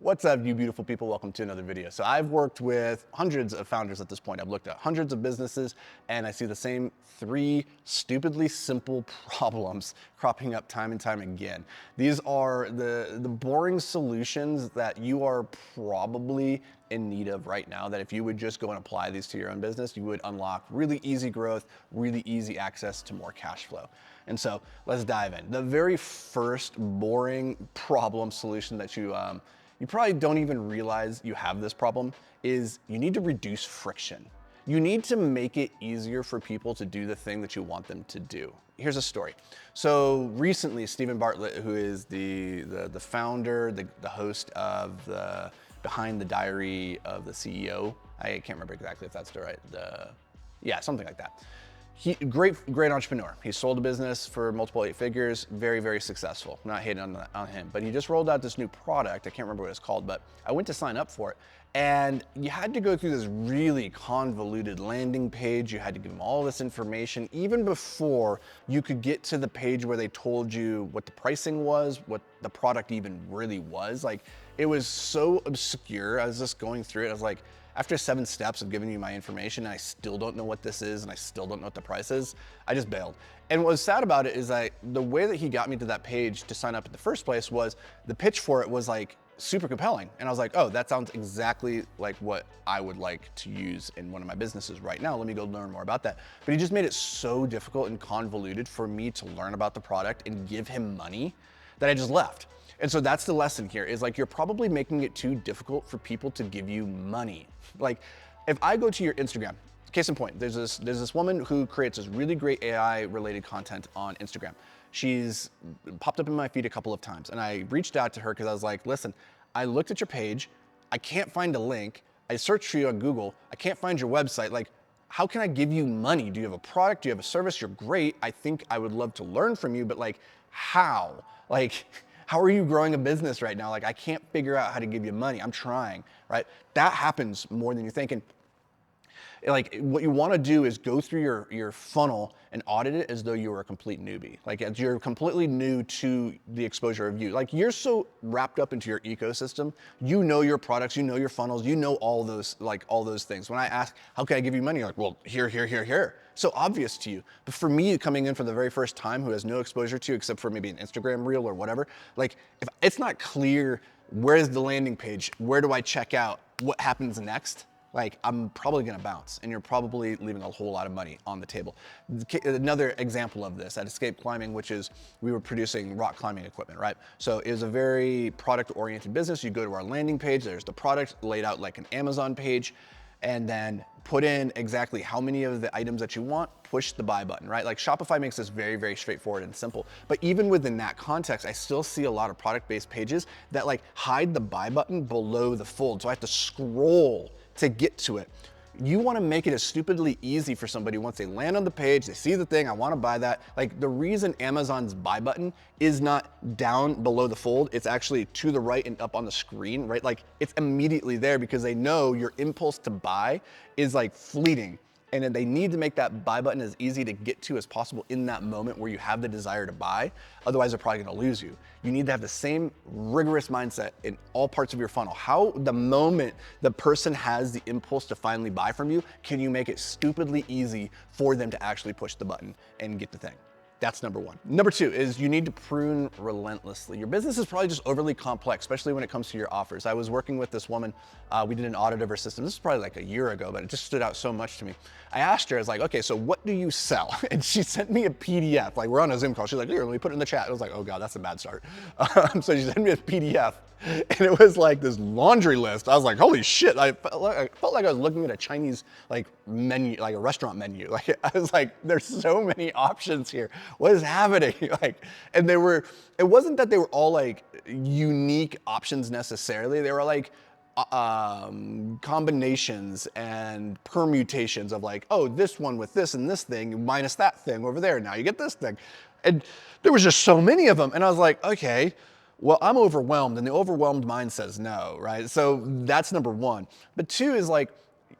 What's up, you beautiful people? Welcome to another video. So I've worked with hundreds of founders at this point. I've looked at hundreds of businesses and I see the same three stupidly simple problems cropping up time and time again. These are the boring solutions that you are probably in need of right now, that if you would just go and apply these to your own business, you would unlock really easy growth, really easy access to more cash flow. And so let's dive in. The very first boring problem solution that you probably don't even realize you have this problem is you need to reduce friction. You need to make it easier for people to do the thing that you want them to do. Here's a story. So recently, Stephen Bartlett, who is the founder, the host of the Behind the Diary of the CEO, I can't remember exactly if that's yeah, something like that. Great entrepreneur. He sold a business for multiple 8 figures, very, very successful. I'm not hating on him, but he just rolled out this new product. I can't remember what it's called, but I went to sign up for it. And you had to go through this really convoluted landing page. You had to give them all this information, even before you could get to the page where they told you what the pricing was, what the product even really was. Like, it was so obscure. I was just going through it. I was like, after 7 steps of giving you my information, and I still don't know what this is, and I still don't know what the price is, I just bailed. And what was sad about it is the way that he got me to that page to sign up in the first place was the pitch for it was like super compelling. And I was like, oh, that sounds exactly like what I would like to use in one of my businesses right now. Let me go learn more about that. But he just made it so difficult and convoluted for me to learn about the product and give him money that I just left. And so that's the lesson here, is like, you're probably making it too difficult for people to give you money. Like, if I go to your Instagram, case in point, there's this woman who creates this really great AI related content on Instagram. She's popped up in my feed a couple of times, and I reached out to her because I was like, listen, I looked at your page, I can't find a link, I searched for you on Google, I can't find your website. Like, how can I give you money? Do you have a product? Do you have a service? You're great. I think I would love to learn from you, but like, how? Like, how are you growing a business right now? Like, I can't figure out how to give you money. I'm trying, right? That happens more than you think. And like, what you want to do is go through your funnel and audit it as though you were a complete newbie. Like, as you're completely new to the exposure of you. Like, you're so wrapped up into your ecosystem, you know your products, you know your funnels, you know all those things. When I ask, how can I give you money? You're like, well, here. So obvious to you. But for me, coming in for the very first time, who has no exposure to you except for maybe an Instagram reel or whatever, like, if it's not clear, where's the landing page? Where do I check out? What happens next? Like, I'm probably gonna bounce, and you're probably leaving a whole lot of money on the table. Another example of this at Escape Climbing, which is we were producing rock climbing equipment, right? So it was a very product-oriented business. You go to our landing page, there's the product laid out like an Amazon page, and then put in exactly how many of the items that you want, push the buy button, right? Like, Shopify makes this very, very straightforward and simple. But even within that context, I still see a lot of product-based pages that like hide the buy button below the fold. So I have to scroll to get to it. You want to make it as stupidly easy for somebody once they land on the page, they see the thing, I want to buy that. Like, the reason Amazon's buy button is not down below the fold, it's actually to the right and up on the screen, right? Like, it's immediately there because they know your impulse to buy is like fleeting. And then they need to make that buy button as easy to get to as possible in that moment where you have the desire to buy. Otherwise, they're probably gonna lose you. You need to have the same rigorous mindset in all parts of your funnel. How, the moment the person has the impulse to finally buy from you, can you make it stupidly easy for them to actually push the button and get the thing? That's number one. Number 2 is you need to prune relentlessly. Your business is probably just overly complex, especially when it comes to your offers. I was working with this woman, we did an audit of her system. This is probably like a year ago, but it just stood out so much to me. I asked her, I was like, okay, so what do you sell? And she sent me a PDF, like, we're on a Zoom call. She's like, here, let me put it in the chat. I was like, oh God, that's a bad start. So she sent me a PDF, and it was like this laundry list. I was like, holy shit. I felt like I was looking at a Chinese like menu, like a restaurant menu. Like, I was like, there's so many options here. What is happening? Like, and it wasn't that they were all like unique options necessarily. They were like combinations and permutations of like, oh, this one with this and this thing minus that thing over there. Now you get this thing. And there was just so many of them. And I was like, okay, well, I'm overwhelmed, and the overwhelmed mind says no, right? So that's number 1. But 2 is like,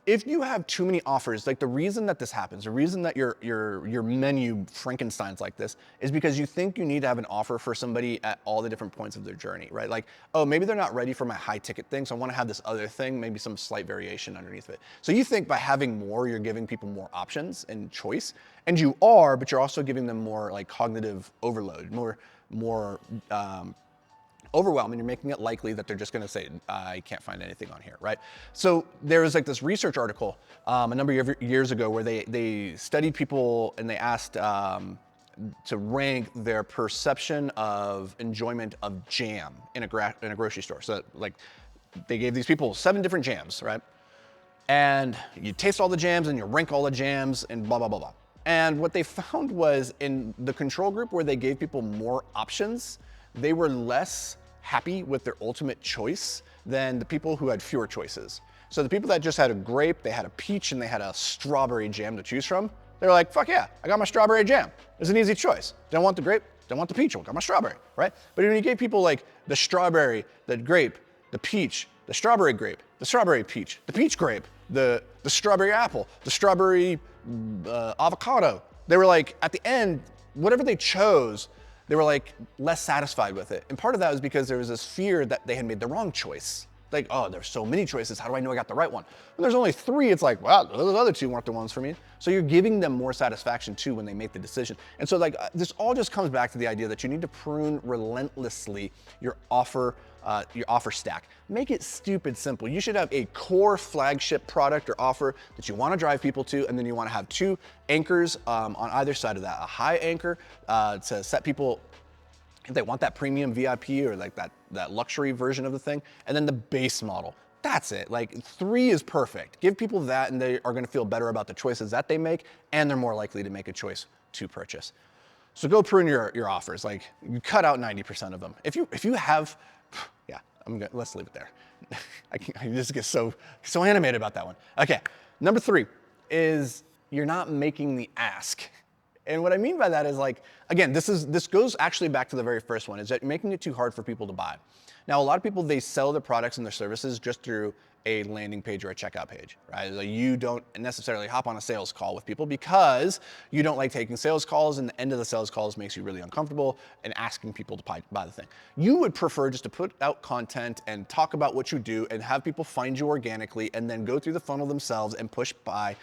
if you have too many offers, like the reason that this happens, the reason that your menu Frankenstein's like this is because you think you need to have an offer for somebody at all the different points of their journey, right? Like, oh, maybe they're not ready for my high ticket thing, so I want to have this other thing, maybe some slight variation underneath it. So you think by having more, you're giving people more options and choice, and you are, but you're also giving them more like cognitive overload, more overwhelm, and you're making it likely that they're just gonna say, I can't find anything on here, right? So there was like this research article a number of years ago where they studied people and they asked to rank their perception of enjoyment of jam in a grocery store. So like they gave these people 7 different jams, right? And you taste all the jams and you rank all the jams and blah, blah, blah, blah. And what they found was in the control group where they gave people more options, they were less happy with their ultimate choice than the people who had fewer choices. So the people that just had a grape, they had a peach, and they had a strawberry jam to choose from, they were like, fuck yeah, I got my strawberry jam. It's an easy choice. Don't want the grape, don't want the peach, I got my strawberry, right? But when you gave people like the strawberry, the grape, the peach, the strawberry grape, the strawberry peach, the peach grape, the strawberry apple, the strawberry avocado, they were like, at the end, whatever they chose, they were like less satisfied with it. And part of that was because there was this fear that they had made the wrong choice. Like, oh, there's so many choices. How do I know I got the right one? When there's only 3, it's like, wow, those other 2 weren't the ones for me. So you're giving them more satisfaction too when they make the decision. And so like this all just comes back to the idea that you need to prune relentlessly your offer stack. Make it stupid simple. You should have a core flagship product or offer that you want to drive people to, and then you want to have 2 anchors on either side of that. A high anchor to set people, if they want that premium VIP or like that luxury version of the thing, and then the base model. That's it. Like 3 is perfect. Give people that and they are going to feel better about the choices that they make, and they're more likely to make a choice to purchase. So go prune your offers. Like you cut out 90% of them. If you have, yeah, let's leave it there. I just get so animated about that one. Okay, number 3 is you're not making the ask. And what I mean by that is like, again, this goes actually back to the very first one, is that you're making it too hard for people to buy. Now, a lot of people, they sell their products and their services just through a landing page or a checkout page, right? Like you don't necessarily hop on a sales call with people because you don't like taking sales calls, and the end of the sales calls makes you really uncomfortable and asking people to buy the thing. You would prefer just to put out content and talk about what you do and have people find you organically and then go through the funnel themselves and push buy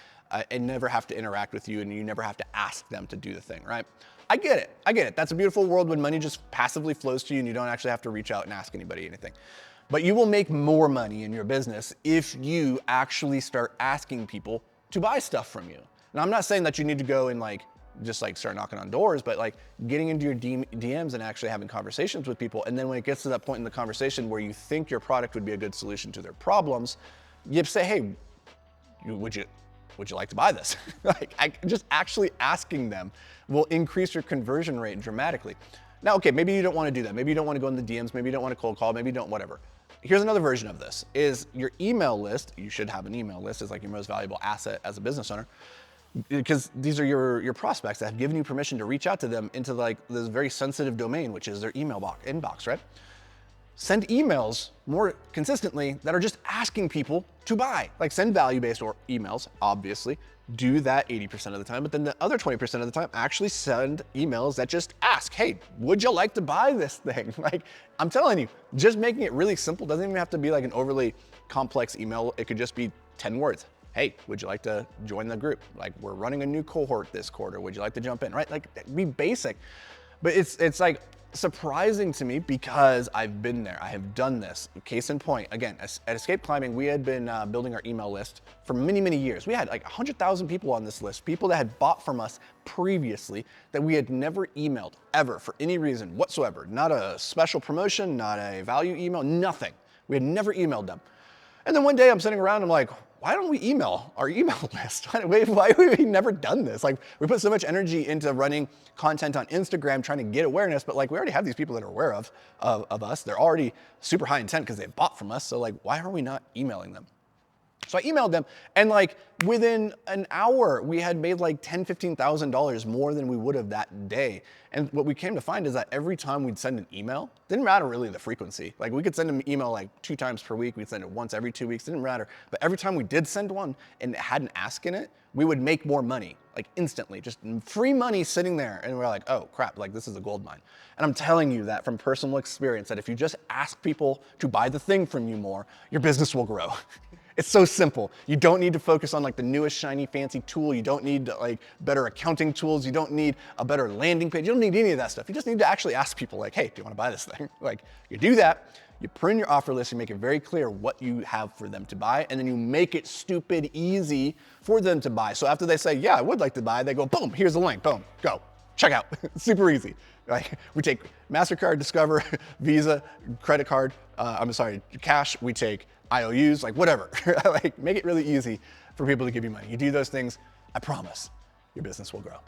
and never have to interact with you, and you never have to ask them to do the thing, right? I get it. That's a beautiful world when money just passively flows to you and you don't actually have to reach out and ask anybody anything. But you will make more money in your business if you actually start asking people to buy stuff from you. Now, I'm not saying that you need to go and just start knocking on doors, but like getting into your DMs and actually having conversations with people. And then when it gets to that point in the conversation where you think your product would be a good solution to their problems, you say, hey, would you like to buy this? Just actually asking them will increase your conversion rate dramatically. Now, okay, maybe you don't want to do that. Maybe you don't want to go in the DMs. Maybe you don't want to cold call. Maybe you don't, whatever. Here's another version of this, is your email list. You should have an email list as like your most valuable asset as a business owner, because these are your prospects that have given you permission to reach out to them into like this very sensitive domain, which is their email inbox, right? Send emails more consistently that are just asking people to buy. Like send value-based or emails, obviously. Do that 80% of the time, but then the other 20% of the time, actually send emails that just ask, hey, would you like to buy this thing? Like, I'm telling you, just making it really simple doesn't even have to be like an overly complex email. It could just be 10 words. Hey, would you like to join the group? Like, we're running a new cohort this quarter. Would you like to jump in, right? Like, be basic. But it's like surprising to me because I've been there. I have done this. Case in point, again, at Escape Climbing, we had been building our email list for many, many years. We had like 100,000 people on this list, people that had bought from us previously that we had never emailed ever for any reason whatsoever. Not a special promotion, not a value email, nothing. We had never emailed them. And then one day I'm sitting around, I'm like, why don't we email our email list? Why have we never done this? Like, we put so much energy into running content on Instagram, trying to get awareness, but like we already have these people that are aware of us. They're already super high intent because they bought from us. So like, why are we not emailing them? So I emailed them, and like within an hour, we had made like $10,000, $15,000 more than we would have that day. And what we came to find is that every time we'd send an email, didn't matter really the frequency. Like we could send an email like 2 times per week, we'd send it once every 2 weeks, didn't matter. But every time we did send one and it had an ask in it, we would make more money, like instantly, just free money sitting there. And we're like, oh crap, like this is a gold mine. And I'm telling you that from personal experience, that if you just ask people to buy the thing from you more, your business will grow. It's so simple. You don't need to focus on like the newest shiny fancy tool. You don't need like better accounting tools. You don't need a better landing page. You don't need any of that stuff. You just need to actually ask people like, hey, do you want to buy this thing? Like you do that, you prune your offer list, you make it very clear what you have for them to buy, and then you make it stupid easy for them to buy. So after they say, yeah, I would like to buy, they go, boom, here's the link, boom, go, check out. Super easy. Like we take MasterCard, Discover, Visa, credit card, cash, we take IOUs, like whatever. Like make it really easy for people to give you money. You do those things, I promise your business will grow.